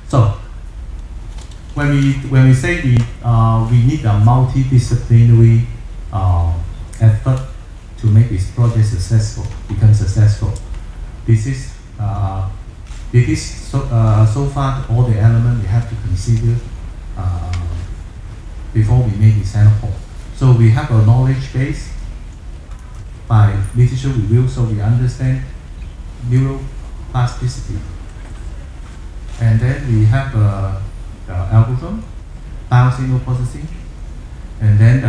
So when we say we need a multidisciplinary effort to make this project become successful. This is so far all the elements we have to consider before we make the sample. So we have a knowledge base by literature review, so we understand neuroplasticity. And then we have algorithm, biosignal processing, and then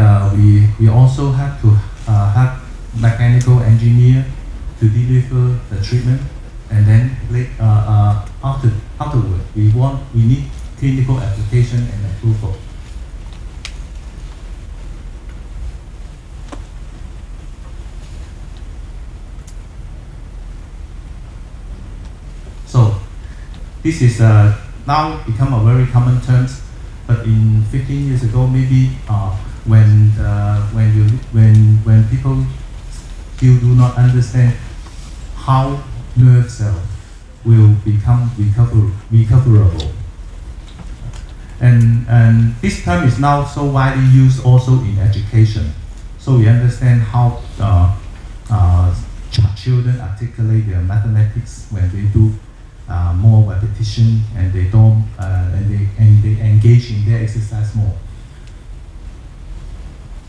we also have to have mechanical engineer to deliver the treatment, and then afterward we need clinical application and approval. So this is now become a very common term, but in 15 years ago, maybe when people still do not understand how nerve cells will become recoverable, and this term is now so widely used also in education. So we understand how children articulate their mathematics when they do more repetition, and they don't and they engage in their exercise more.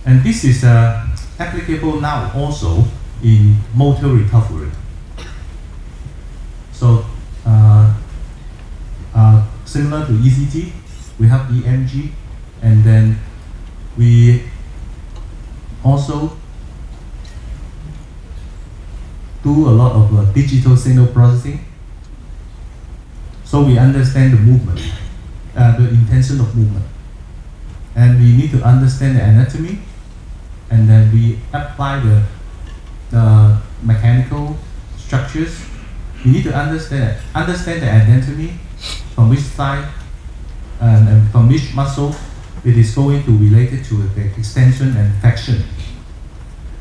And this is applicable now also in motor recovery. So similar to ECG, we have EMG, and then we also do a lot of digital signal processing. So we understand the movement, the intention of movement. And we need to understand the anatomy, and then we apply the mechanical structures. We need to understand the anatomy, from which side and from which muscle it is going to relate to the extension and flexion.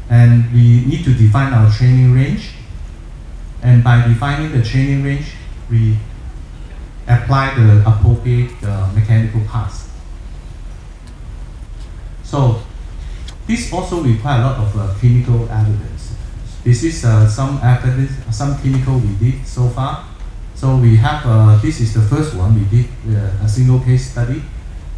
And we need to define our training range. And by defining the training range, we apply the appropriate mechanical parts. So this also requires a lot of clinical evidence. This is some evidence, some clinical we did so far. So we have, this is the first one we did, a single case study.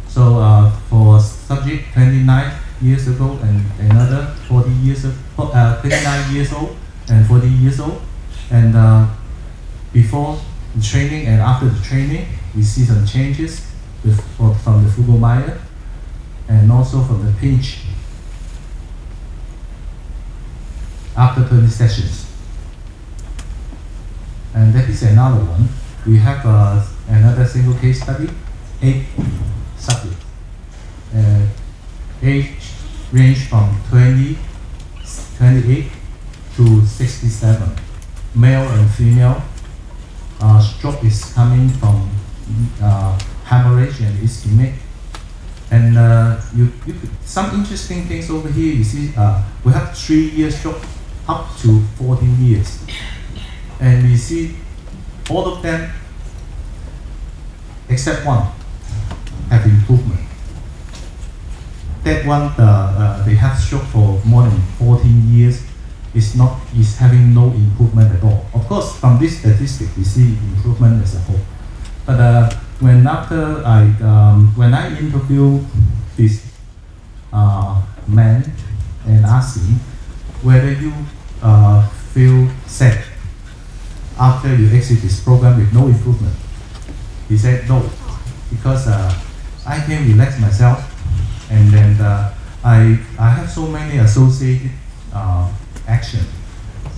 So for subject 29 years ago and another 29 years old and 40 years old. And before the training and after the training, we see some changes from the Fugl-Meyer and also from the pinch after 20 sessions. And that is another one. We have another single case study, 8 subjects. Age range from 28 to 67, male and female. Stroke is coming from hemorrhage and ischemic. And some interesting things over here. You see, we have 3-year stroke up to 14 years. And we see all of them, except one, have improvement. That one, they have stroke for more than 14 years, is having no improvement at all. Of course, from this statistic, we see improvement as a whole. But when I interview this man and ask him whether you feel sad after you exit this program with no improvement, he said no, because I can relax myself, and then I have so many associated action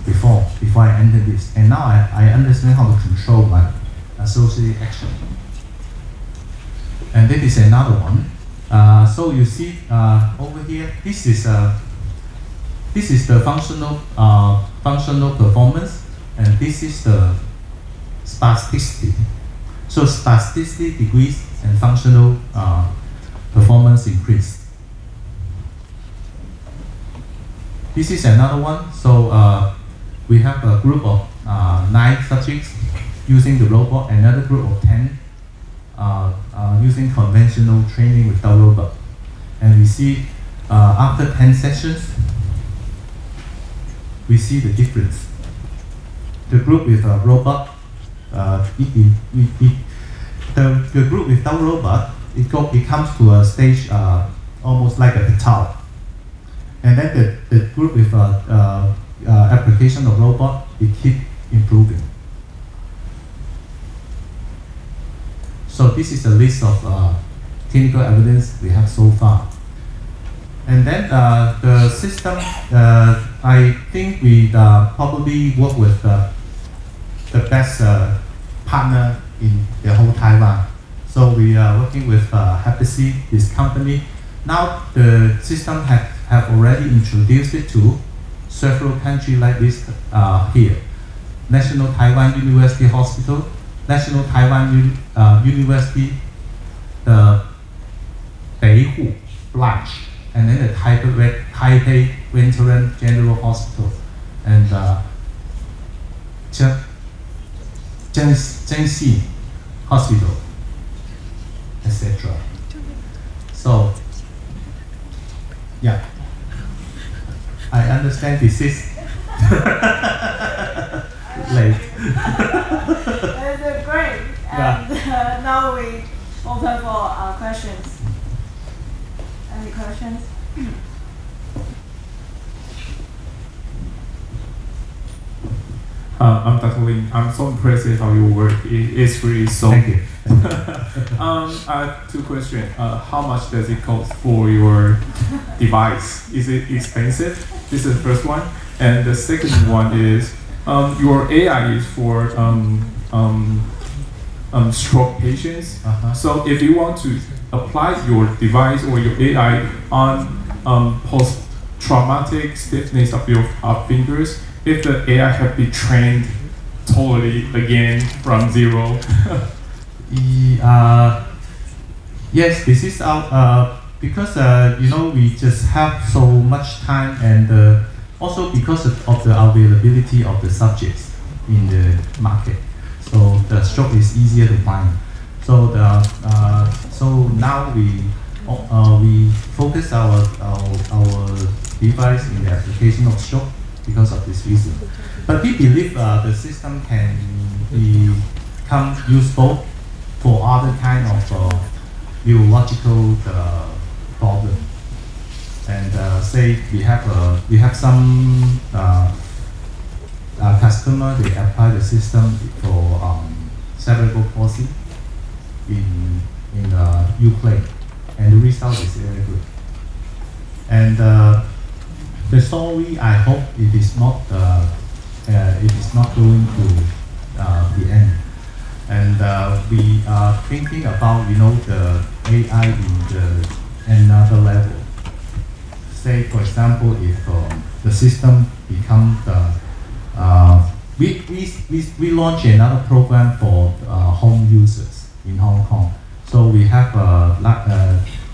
before I enter this, and now I understand how to control my associated action. And that is another one. So you see over here, this is the functional performance, and this is the spasticity. So spasticity decrease and functional performance increase. This is another one. So we have a group of 9 subjects using the robot, another group of 10 using conventional training without robot. And we see after 10 sessions, we see the difference. The group with a robot, the group without robot, it comes to a stage almost like a plateau. And then the group with application of robot, it keep improving. So this is a list of clinical evidence we have so far. And then the system, I think we probably work with the best partner in the whole Taiwan. So we are working with Hepsi, this company. Now the system have already introduced it to several countries like this here. National Taiwan University Hospital, National Taiwan University, the Beihu branch, and then the Taipei Veteran General Hospital, and Jiangxi Hospital, etc. So, yeah, I understand this is late. That's great. And now we open for questions. Any questions? I'm Dr. Lin. I'm so impressed with how you work. It's really so. Thank you. I have two questions. How much does it cost for your device? Is it expensive? This is the first one. And the second one is your AI is for stroke patients. So if you want to apply your device or your AI on post-traumatic stiffness of your fingers, if the AI have been trained totally again from zero. Yes, this is our because you know, we just have so much time, and also because of the availability of the subjects in the market, so the stroke is easier to find. So so now we focus our device in the application of stroke because of this reason. But we believe the system can become useful for other kind of neurological problem. And say we have some customer, they apply the system for cerebral palsy in Ukraine, and the result is very good. And the story, I hope it is not going to the end. And we are thinking about, you know, the AI in another level. Say, for example, if the system become we launched another program for home users in Hong Kong. So we have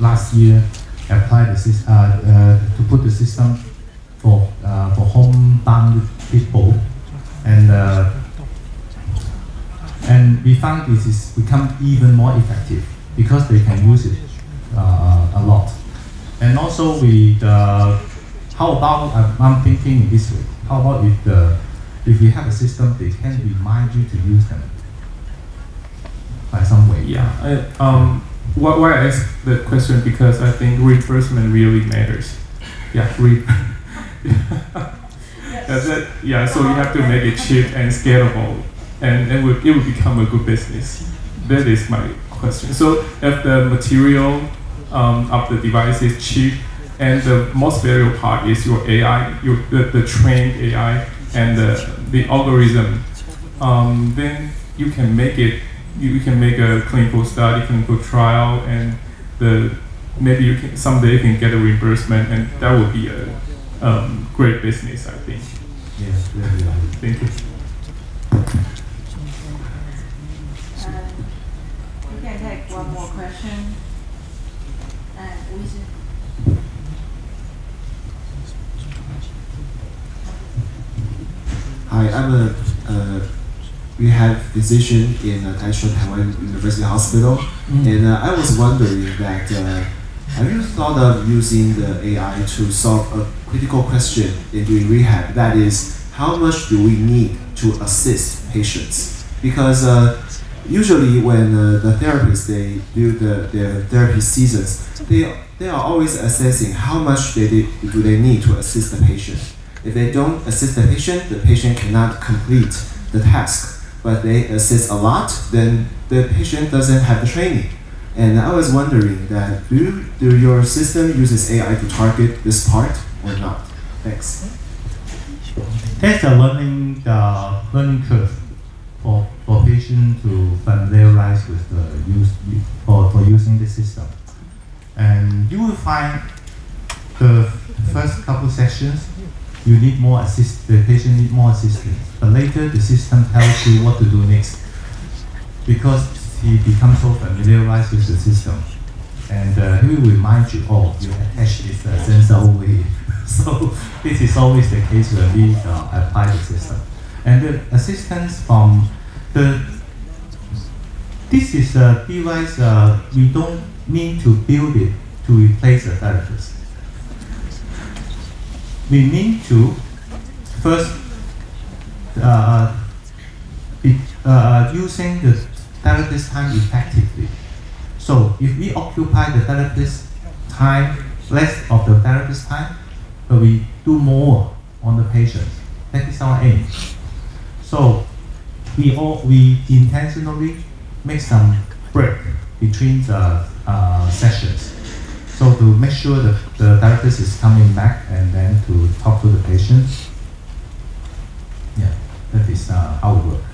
last year applied the to put the system for homebound people, and we found this is become even more effective because they can use it a lot. And also how about I'm thinking in this way? How about if we have a system, they can remind you to use them by some way? Yeah. Why I ask the question, because I think reimbursement really matters. Yeah. That's it. Yeah. So you have to make it cheap and scalable, and it will become a good business. That is my question. So if the material of the device is cheap, and the most valuable part is your AI, the trained AI and the algorithm, then you can make it. You can make a clinical study, clinical trial, and maybe someday you can get a reimbursement, and that would be a great business, I think. Yes, very right. Thank you. We can take one more question. Hi, I'm a rehab physician in Taiwan University Hospital, and I was wondering that have you thought of using the AI to solve a critical question in doing rehab? That is, how much do we need to assist patients? Because usually when the therapists they do their therapy seasons, they are always assessing how much do they need to assist the patient. If they don't assist the patient cannot complete the task. But they assist a lot, then the patient doesn't have the training. And I was wondering that do your system uses AI to target this part or not? Thanks. There's a learning curve for patients to familiarize with the use for using the system. And you will find the first couple sessions you need more the patient need more assistance. But later the system tells you what to do next. Because he becomes so familiarized with the system. And he will remind you, oh, you attach this sensor over here. So this is always the case when we apply the system. And the assistance from this is a device, we don't need to build it to replace a therapist. We need to first using the therapist time effectively. So if we occupy the therapist time, less of the therapist time, but we do more on the patient. That is our aim. So we intentionally make some break between the sessions. So to make sure that the therapist is coming back and then to talk to the patient. Yeah, that is how it works.